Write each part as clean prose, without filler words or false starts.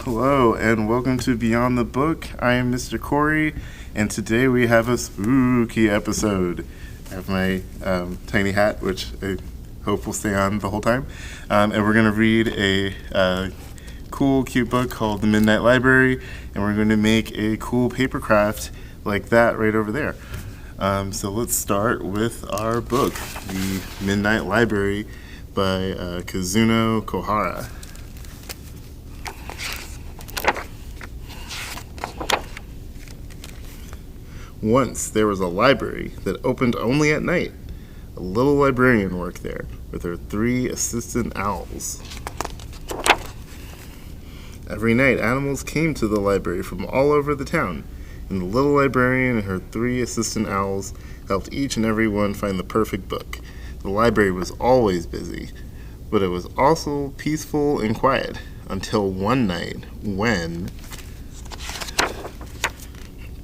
Hello, and welcome to Beyond the Book. I am Mr. Corey, and today we have a spooky episode. I have my tiny hat, which I hope will stay on the whole time, and we're going to read a cool, cute book called The Midnight Library, and we're going to make a cool paper craft like that right over there. So let's start with our book, The Midnight Library by Kazuno Kohara. Once there was a library that opened only at night. A little librarian worked there with her 3 assistant owls. Every night, animals came to the library from all over the town, and the little librarian and her 3 assistant owls helped each and every one find the perfect book. The library was always busy, but it was also peaceful and quiet until one night when...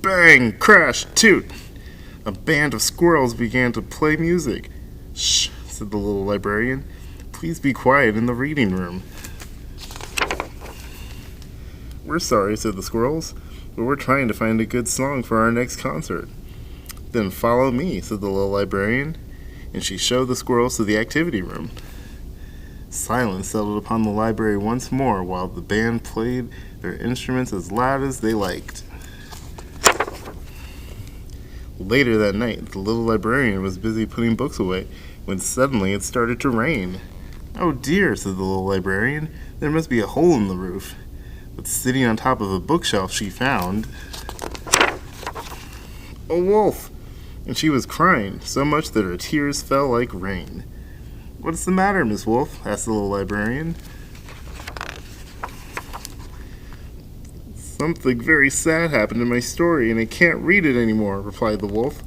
Bang! Crash! Toot! A band of squirrels began to play music. Shh, said the little librarian. Please be quiet in the reading room. We're sorry, said the squirrels, but we're trying to find a good song for our next concert. Then follow me, said the little librarian, and she showed the squirrels to the activity room. Silence settled upon the library once more while the band played their instruments as loud as they liked. Later that night, the little librarian was busy putting books away when suddenly it started to rain. Oh dear, said the little librarian, there must be a hole in the roof. But sitting on top of a bookshelf she found a wolf, and she was crying so much that her tears fell like rain. What's the matter, Miss Wolf? Asked the little librarian. Something very sad happened in my story, and I can't read it anymore, replied the wolf.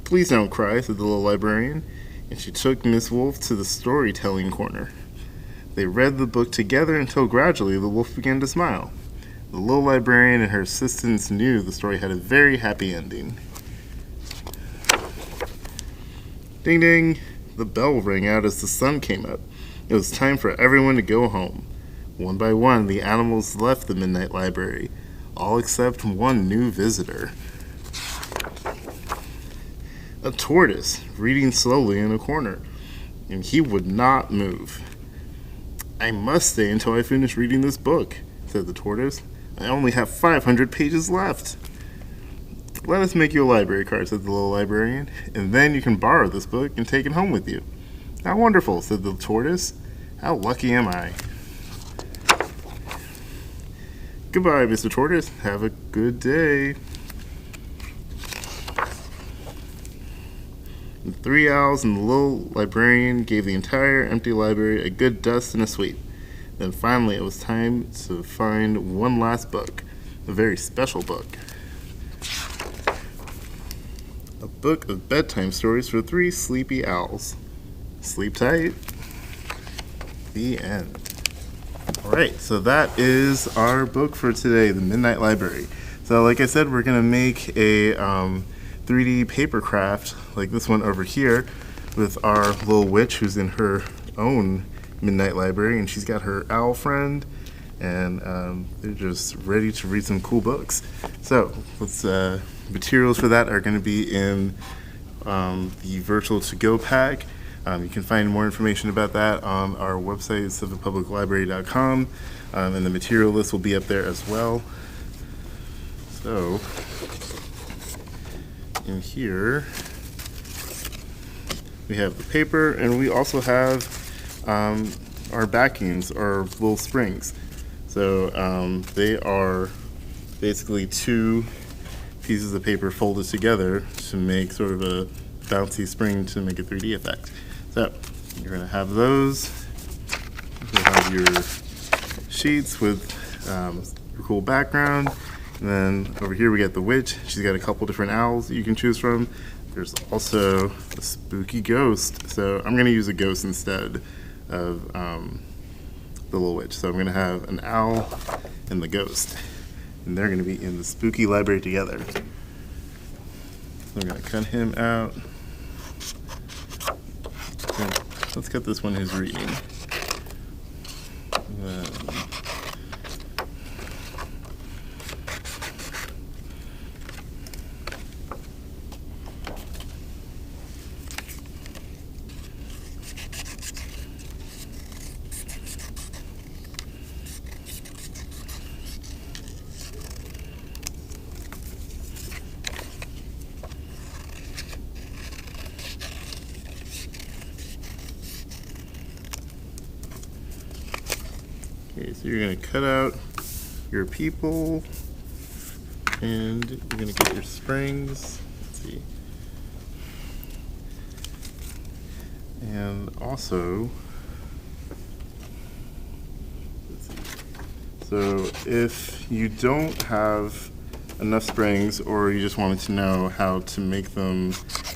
Please don't cry, said the little librarian, and she took Miss Wolf to the storytelling corner. They read the book together until gradually the wolf began to smile. The little librarian and her assistants knew the story had a very happy ending. Ding ding! The bell rang out as the sun came up. It was time for everyone to go home. One by one, the animals left the Midnight Library, all except one new visitor. A tortoise, reading slowly in a corner, and he would not move. I must stay until I finish reading this book, said the tortoise. I only have 500 pages left. Let us make you a library card, said the little librarian, and then you can borrow this book and take it home with you. How wonderful, said the tortoise. How lucky am I? Goodbye, Mr. Tortoise. Have a good day. The 3 owls and the little librarian gave the entire empty library a good dust and a sweep. Then finally it was time to find one last book, a very special book. A book of bedtime stories for 3 sleepy owls. Sleep tight. The end. Alright, so that is our book for today, The Midnight Library. So like I said, we're going to make a 3D paper craft like this one over here with our little witch who's in her own Midnight Library, and she's got her owl friend, and they're just ready to read some cool books. So materials for that are going to be in the virtual to-go pack. You can find more information about that on our website, civilpubliclibrary.com, and the material list will be up there as well. So, in here, we have the paper, and we also have our backings, our little springs. So, they are basically 2 pieces of paper folded together to make sort of a bouncy spring to make a 3D effect. So, you're going to have those. You'll have your sheets with your cool background. And then over here we got the witch. She's got a couple different owls that you can choose from. There's also a spooky ghost. So I'm going to use a ghost instead of the little witch. So I'm going to have an owl and the ghost. And they're going to be in the spooky library together. So I'm going to cut him out. Let's cut this one who's reading. Okay, so you're going to cut out your people, and you're going to get your springs. Let's see. And also, let's see. So if you don't have enough springs, or you just wanted to know how to make them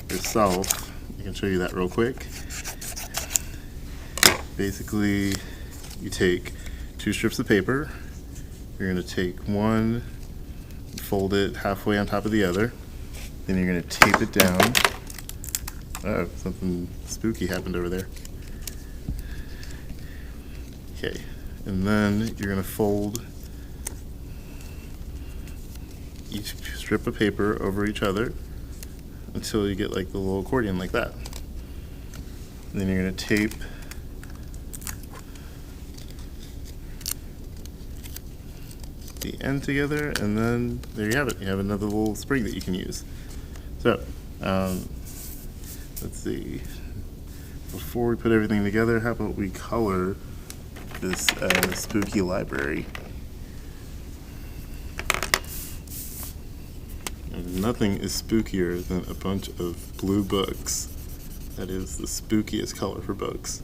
yourself, I can show you that real quick. Basically, you take 2 strips of paper. You're going to take one, fold it halfway on top of the other. Then you're going to tape it down. Oh, something spooky happened over there. Okay, and then you're going to fold each strip of paper over each other until you get like the little accordion like that. And then you're going to tape the end together, and then there you have it. You have another little spring that you can use. So, let's see. Before we put everything together, how about we color this spooky library? And nothing is spookier than a bunch of blue books. That is the spookiest color for books.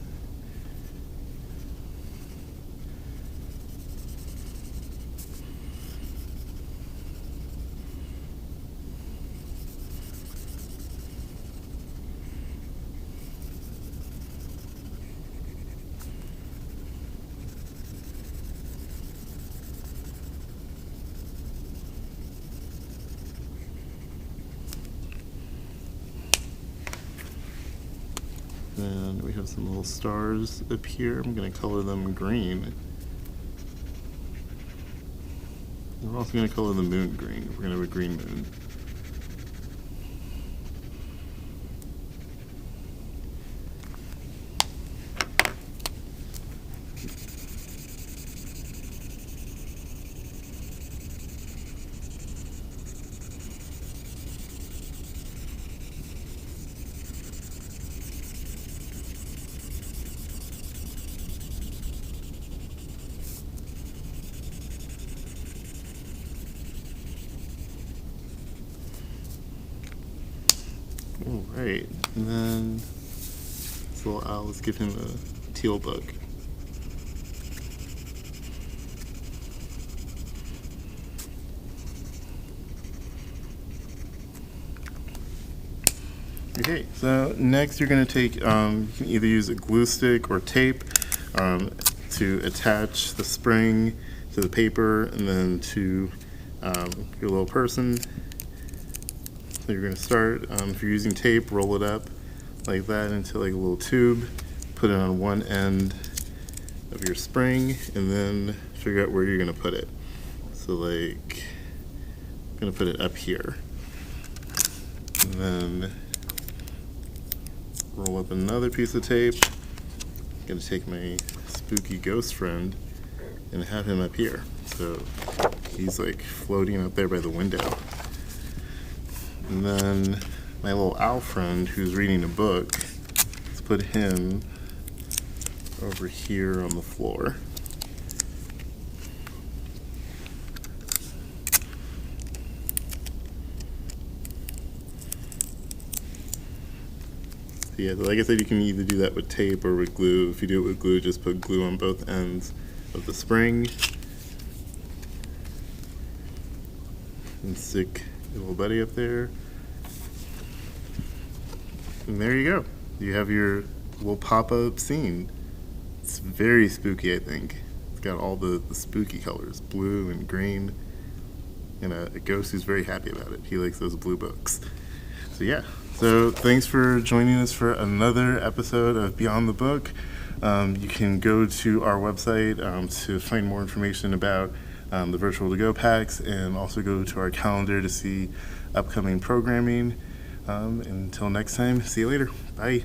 And we have some little stars up here. I'm going to color them green. We're also going to color the moon green. We're going to have a green moon. All right, and then this little owl, let's give him a teal bug. Okay, so next you're going to take, you can either use a glue stick or tape to attach the spring to the paper and then to your little person. So you're going to start, if you're using tape, roll it up like that into like a little tube, put it on one end of your spring, and then figure out where you're going to put it. So like, I'm going to put it up here. And then roll up another piece of tape. I'm going to take my spooky ghost friend and have him up here. So he's like floating up there by the window. And then my little owl friend who's reading a book, let's put him over here on the floor. So yeah, like I said, you can either do that with tape or with glue. If you do it with glue, just put glue on both ends of the spring and stick your little buddy up there. And there you go. You have your little pop-up scene. It's very spooky, I think. It's got all the spooky colors, blue and green, and a ghost who's very happy about it. He likes those blue books. So yeah, so thanks for joining us for another episode of Beyond the Book. You can go to our website to find more information about the Virtual To Go packs, and also go to our calendar to see upcoming programming. Until next time, see you later. Bye.